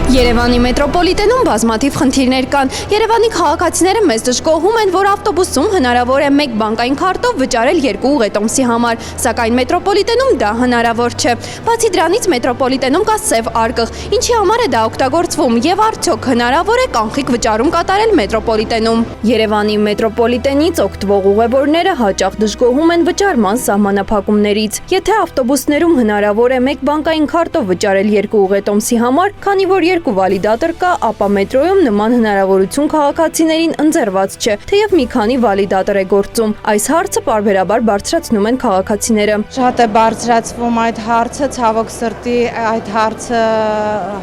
Երևանի մետրոպոլիտենում բազմաթիվ խնդիրներ կան։ Երևանի քաղաքացիները մեզ դժգոհում են, որ ավտոբուսում հնարավոր է մեկ բանկային քարտով վճարել 2 ուղետոմսի համար, սակայն մետրոպոլիտենում դա հնարավոր չէ։ Բացի դրանից մետրոպոլիտենում կա սև արկղ, ինչի համար է դա օգտագործվում եւ արդյոք հնարավոր է կանխիկ վճարում կատարել մետրոպոլիտենում։ Երևանի մետրոպոլիտենից օգտվող ուղևորները հաճախ դժգոհում են վճարման սահմանափակումներից։ Եթե ավտոբուսներում հնարավոր է մեկ բանկային քարտով վճարել 2 ուղետոմսի համար, քանի որ 2 վալիդատոր կա, ապա մետրոյում նման հնարավորություն քաղաքացիներին ընձեռված չէ, թեև մի քանի վալիդատոր է գործում։ Այս հարցը պարբերաբար բարձրացնում են քաղաքացիները։ Շատ է բարձրացվում այդ հարցը, ցավոք սրտի այդ հարցը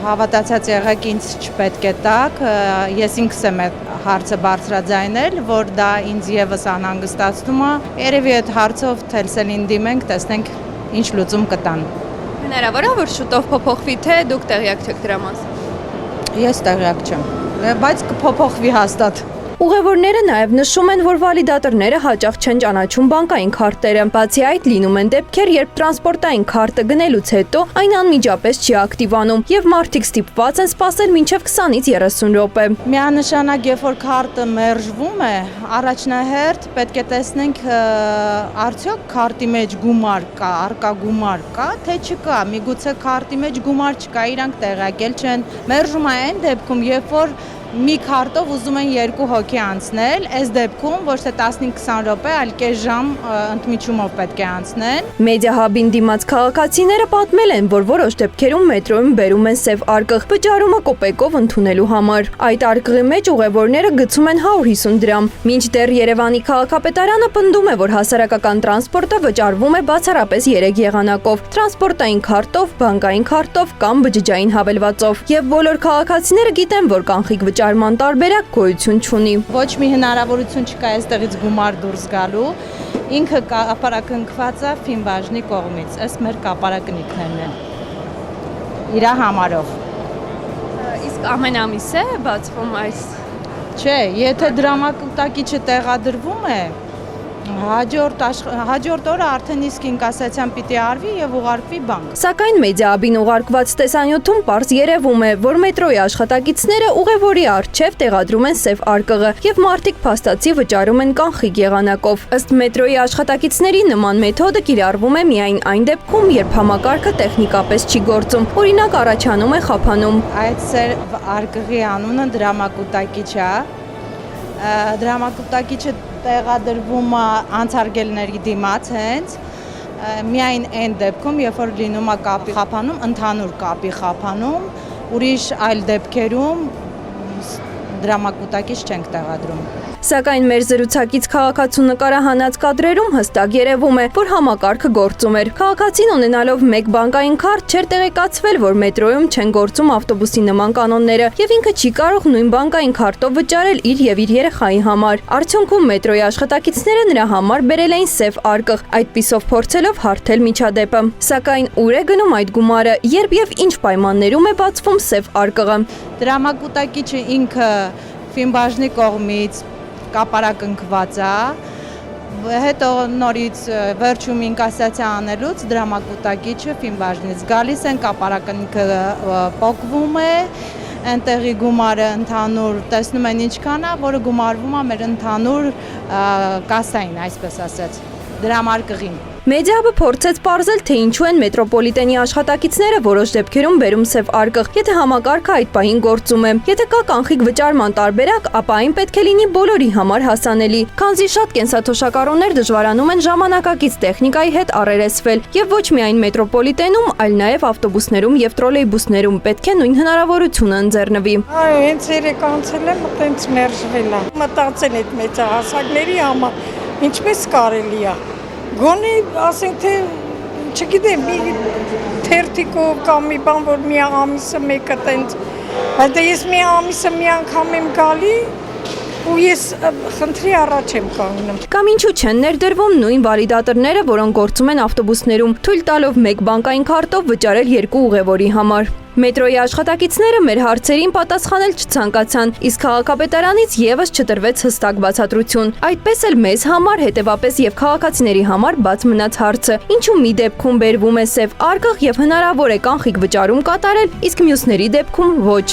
հավատացած եղեք ինձ չպետք է տակ, ես ինքս եմ այդ հարցը բարձրաձայնել, որ դա ինձ եւս անհանգստացնում է։ Երևի այդ հարցով Թելսելին դիմենք, տեսնենք ինչ լուծում կտան։ Հնարավոր է, որ շուտով փոփոխվի, թե դուք տեղյակ չեք դրա մասին։ Ես տեղյակ չեմ, բայց կփոփոխվի հաստատ։ Ուղևորները նաև նշում են, որ վալիդատորները հաճախ չեն ճանաչում բանկային քարտերը։ Բացի այդ, լինում են դեպքեր, երբ տրանսպորտային քարտը գնելուց հետո այն անմիջապես չի ակտիվանում, եւ մարդիկ ստիպված են սպասել մինչև 20-ից 30 րոպե։ Միանշանակ, երբ որ քարտը մերժվում է, առաջնահերթ պետք է տեսնենք արդյոք քարտի մեջ գումար կա, արկա գումար կա, թե չկա։ Միգուցե քարտի մեջ գումար չկա, իրանք տեղակել չեն։ Մերժում է այն դեպքում, երբ որ մի քարտով ուզում են 2 հոգի անցնել, այս դեպքում ոչ թե 15-20 րոպե, այլ կես ժամ ընդմիջումով պետք է անցնեն։ Մեդիահաբին դիմաց քաղաքացիները պատմել են, որ որոշ դեպքերում մետրոյում բերում են սև արկղ վճարումը կոպեկով ընդունելու համար։ Այդ արկղի մեջ ուղևորները գցում են 150 դրամ։ Մինչդեռ Երևանի քաղաքապետարանը պնդում է, որ հասարակական տրանսպորտը վճարվում է բացառապես 3 եղանակով՝ տրանսպորտային քարտով, բանկային քարտով կամ բջջային հավելվածով։ Եվ բոլոր քաղաքացիները գիտեն, որ կանխիկ վճարման տարբերակ գոյություն չունի։ Ոչ մի հնարավորություն չկա այստեղից գումար դուրս գալու, ինքը ապարակնքված է Ֆինբաժնի կողմից, ըստ մեր կապարակնիկներն են, իրա համարով։ Իսկ ամեն ամիս է բացվում այս։ Չէ, եթե դրամակտակիչը տեղադրվում է, հաջորդ օրը արդեն իսկ ինկասացիան պիտի արվի եւ ուղարկվի բանկ։ Սակայն մեդիահաբին ուղարկված տեսանյութում պարզ երևում է, որ մետրոյի աշխատակիցները ուղևորի առջև տեղադրում են սև արկղը եւ մարդիկ փաստացի վճարում են կանխիկ եղանակով։ Ըստ մետրոյի աշխատակիցների նման մեթոդը կիրառվում է միայն այն դեպքում, երբ համակարգը տեխնիկապես չի գործում, օրինակ առաջանում է խափանում։ Այդ սև արկղի անունը դրամակտակիչ է։ Դրամակտակիչը տեղադրվում է անցարգելների դիմաց հենց միայն այն դեպքում, երբ որ լինում է կապի խափանում, ընդհանուր կապի խափանում, ուրիշ այլ դեպքերում դրամակտակիչ չենք տեղադրում։ Սակայն մեր զրուցակից քաղաքացու նկարահանած կադրերում հստակ երևում է, որ համակարգը գործում էր։ Քաղաքացին ունենալով մեկ բանկային քարտ չէր տեղեկացվել, որ մետրոյում չեն գործում ավտոբուսի նման կանոնները եւ ինքը չի կարող նույն բանկային քարտով վճարել իր եւ իր երեխայի համար։ Արդյունքում մետրոյի աշխատակիցները նրա համար բերել էին սև արկղ, այդպիսով փորձելով հարթել միջադեպը։ Սակայն ուր է գնում այդ գումարը, երբ եւ ինչ պայմաններում է բացվում սև արկղը։ Դրամակտակիչը ինքը Ֆինբաժնի կողմից կապարակնքված է, հետո նորից վերջում ինկասացիա անելուց դրամակտակիչը Ֆինբաժնից գալիս են, կապարակնքը պոկվում է, այնտեղի գումարը ընդհանուր տեսնում են ինչքան է, որը գումարվում է մեր ընդհանուր կասային, այսպես ասած, դրամարկղին։ Մեդիահաբը փորձեց պարզել, թե ինչու են մետրոպոլիտենի աշխատակիցները որոշ դեպքերում բերում սև արկղ, եթե համակարգը այդ պահին գործում է։ Եթե կա կանխիկ վճարման տարբերակ, ապա այն պետք է լինի բոլորի համար հասանելի, քանզի շատ կենսաթոշակառուներ դժվարանում են ժամանակակից տեխնիկայի հետ առերեսվել, եւ ոչ միայն մետրոպոլիտենում, այլ նաեւ ավտոբուսներում եւ տրոլեյբուսներում պետք է նույն հնարավորությունը ընձեռնվի։ Այո, հենց երեք անցել եմ, այտենց մերժվել է։ Մտածել այդ մեծահասակների համար ինչպես կարելի է։ Գոնե ասենք թե չգիտեմ, մի թերթիկով կամ մի բան, որ մի ամիսը մեկը տենց, բայց ես մի ամիսը մի անգամ եմ գալի, ու ես խնդրի առաջ եմ կանգնում։ Կամ ինչու չեն ներդրվում նույն վալիդատորները, որոնք գործում են ավտոբուսներում, թույլ տալով մեկ բանկային քարտով վճարել երկու ուղևորի համար։ Մետրոյի աշխատակիցները մեր հարցերին պատասխանել չցանկացան, իսկ քաղաքապետարանից եւս չտրվեց հստակ բացատրություն։ Այդպես էլ մեզ համար, հետևապես եւ քաղաքացիների համար բաց մնաց հարցը, ինչու մի դեպքում բերվում է սև արկղ եւ հնարավոր է կանխիկ վճարում կատարել, իսկ մյուսների դեպքում ոչ։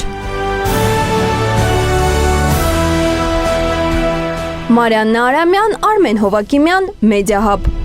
Մարիաննա Արամյան, Արմեն Հովակիմյան, Մեդիահաբ։